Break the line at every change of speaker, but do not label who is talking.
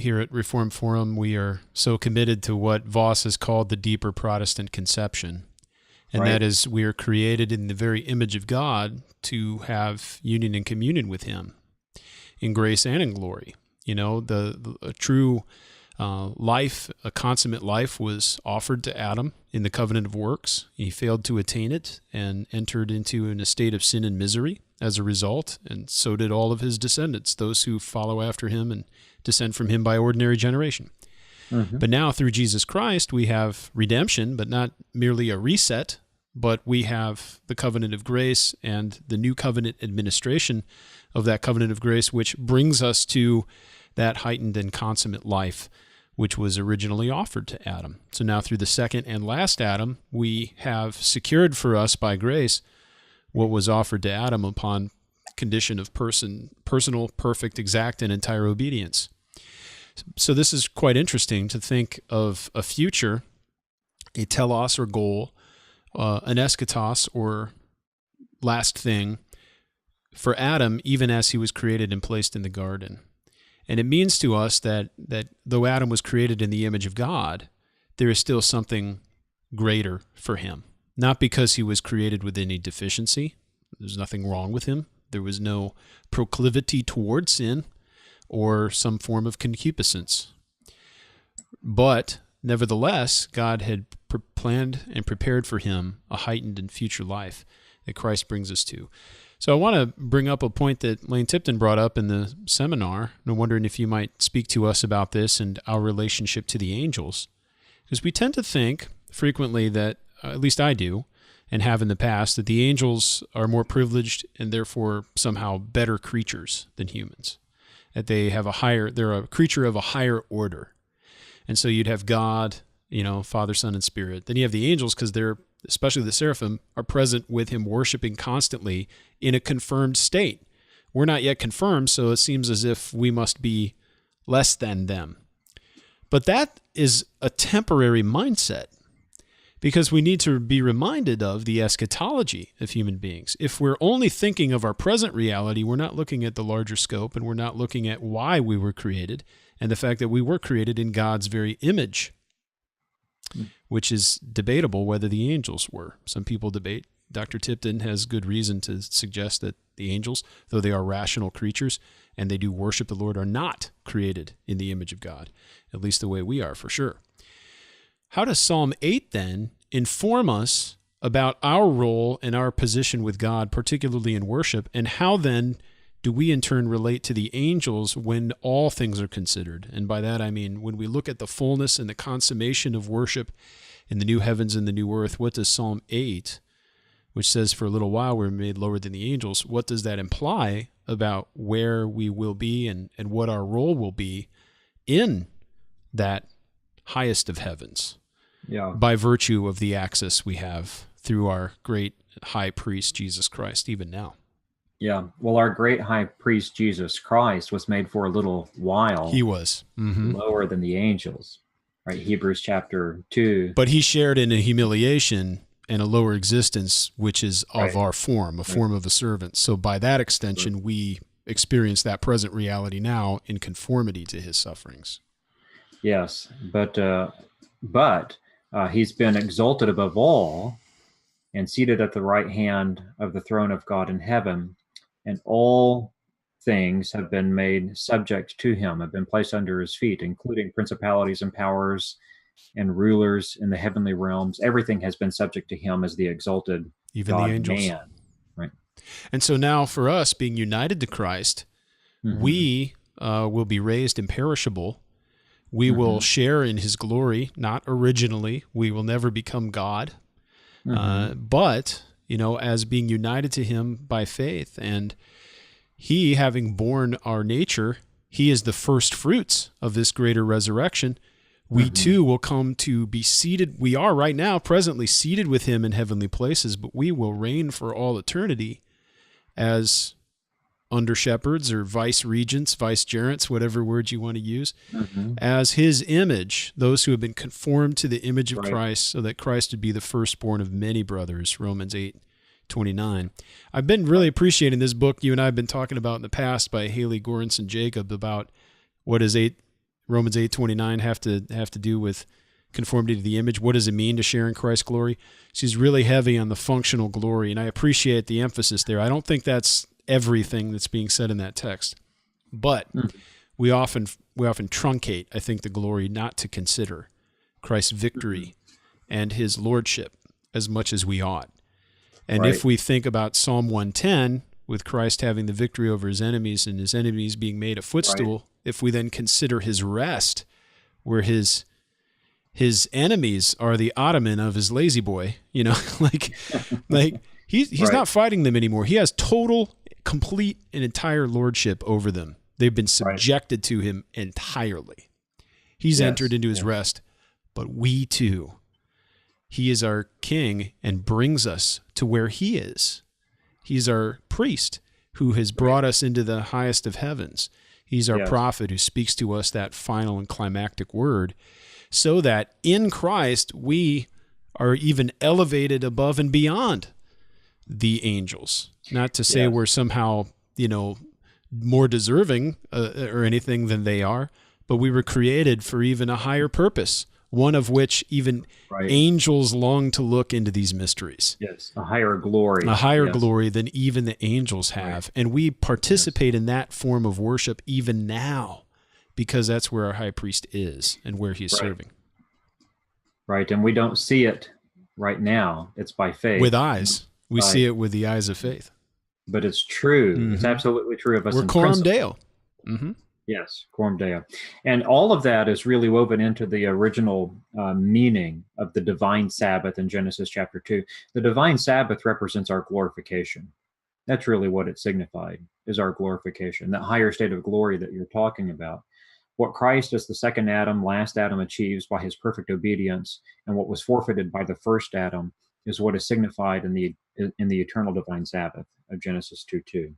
here at Reformed Forum, we are so committed to what Voss has called the deeper Protestant conception. And that is, we are created in the very image of God to have union and communion with Him in grace and in glory. You know, a true life, a consummate life was offered to Adam in the covenant of works. He failed to attain it and entered into an estate of sin and misery as a result, and so did all of his descendants, those who follow after him and descend from him by ordinary generation. But now through Jesus Christ, we have redemption, but not merely a reset, but we have the covenant of grace and the new covenant administration of that covenant of grace, which brings us to that heightened and consummate life which was originally offered to Adam. So now through the second and last Adam, we have secured for us by grace what was offered to Adam upon condition of personal, perfect, exact, and entire obedience. So this is quite interesting to think of a future, a telos or goal, an eschatos or last thing for Adam, even as he was created and placed in the garden. And it means to us that though Adam was created in the image of God, there is still something greater for him. Not because he was created with any deficiency. There's nothing wrong with him. There was no proclivity toward sin or some form of concupiscence. But nevertheless, God had planned and prepared for him a heightened and future life that Christ brings us to. So I want to bring up a point that Lane Tipton brought up in the seminar, and I'm wondering if you might speak to us about this and our relationship to the angels. Because we tend to think frequently that, at least I do, and have in the past, that the angels are more privileged and therefore somehow better creatures than humans. That they're a creature of a higher order. And so you'd have God, Father, Son, and Spirit. Then you have the angels, because they're, especially the seraphim, are present with him, worshiping constantly in a confirmed state. We're not yet confirmed, so it seems as if we must be less than them. But that is a temporary mindset, because we need to be reminded of the eschatology of human beings. If we're only thinking of our present reality, we're not looking at the larger scope, and we're not looking at why we were created, and the fact that we were created in God's very image, which is debatable whether the angels were. Some people debate. Dr. Tipton has good reason to suggest that the angels, though they are rational creatures and they do worship the Lord, are not created in the image of God, at least the way we are, for sure. How does Psalm 8 then inform us about our role and our position with God, particularly in worship, and how then do we in turn relate to the angels when all things are considered? And by that I mean when we look at the fullness and the consummation of worship in the new heavens and the new earth, what does Psalm 8, which says for a little while we're made lower than the angels, what does that imply about where we will be and what our role will be in that highest of heavens? Yeah. By virtue of the access we have through our great high priest, Jesus Christ, even now.
Yeah. Well, our great high priest, Jesus Christ, was made for a little while.
He was.
Lower than the angels, right? Hebrews chapter 2.
But he shared in a humiliation and a lower existence, which is of our form, a form of a servant. So by that extension, we experience that present reality now in conformity to his sufferings.
Yes. But he's been exalted above all and seated at the right hand of the throne of God in heaven. And all things have been made subject to him, have been placed under his feet, including principalities and powers and rulers in the heavenly realms. Everything has been subject to him as the exalted
even
God
the angels.
Man. Right.
And so now for us, being united to Christ, we will be raised imperishable. We will share in his glory, not originally. We will never become God. But, as being united to him by faith, and he having borne our nature, he is the first fruits of this greater resurrection. We too will come to be seated. We are right now presently seated with him in heavenly places, but we will reign for all eternity as under shepherds or vice regents, vicegerents, whatever word you want to use, as his image, those who have been conformed to the image of Christ, so that Christ would be the firstborn of many brothers, Romans 8:29. I've been really appreciating this book you and I have been talking about in the past by Haley Goranson Jacob about what is Romans 8:29 have to do with conformity to the image. What does it mean to share in Christ's glory? She's really heavy on the functional glory, and I appreciate the emphasis there. I don't think that's everything that's being said in that text, but we often truncate, I think, the glory not to consider Christ's victory and his lordship as much as we ought. And if we think about Psalm 110, with Christ having the victory over his enemies and his enemies being made a footstool, if we then consider his rest, where his enemies are the ottoman of his lazy boy, like he's not fighting them anymore. He has total, complete, and entire lordship over them. They've been subjected to him entirely. He's entered into his rest, but we too. He is our king and brings us to where he is. He's our priest who has brought us into the highest of heavens. He's our prophet who speaks to us that final and climactic word, so that in Christ we are even elevated above and beyond the angels. Not to say we're somehow, more deserving or anything than they are, but we were created for even a higher purpose, one of which even angels long to look into these mysteries.
Yes, a higher glory.
A higher glory than even the angels have. And we participate in that form of worship even now, because that's where our high priest is and where he is serving.
Right, and we don't see it right now. It's by faith.
With eyes. We see it with the eyes of faith.
But it's true. It's absolutely true of us.
We're Coram Deo.
Yes, Coram Deo. And all of that is really woven into the original meaning of the divine Sabbath in Genesis chapter 2. The divine Sabbath represents our glorification. That's really what it signified, is our glorification, that higher state of glory that you're talking about. What Christ as the second Adam, last Adam, achieves by his perfect obedience, and what was forfeited by the first Adam, is what is signified in the eternal divine Sabbath of Genesis 2:2.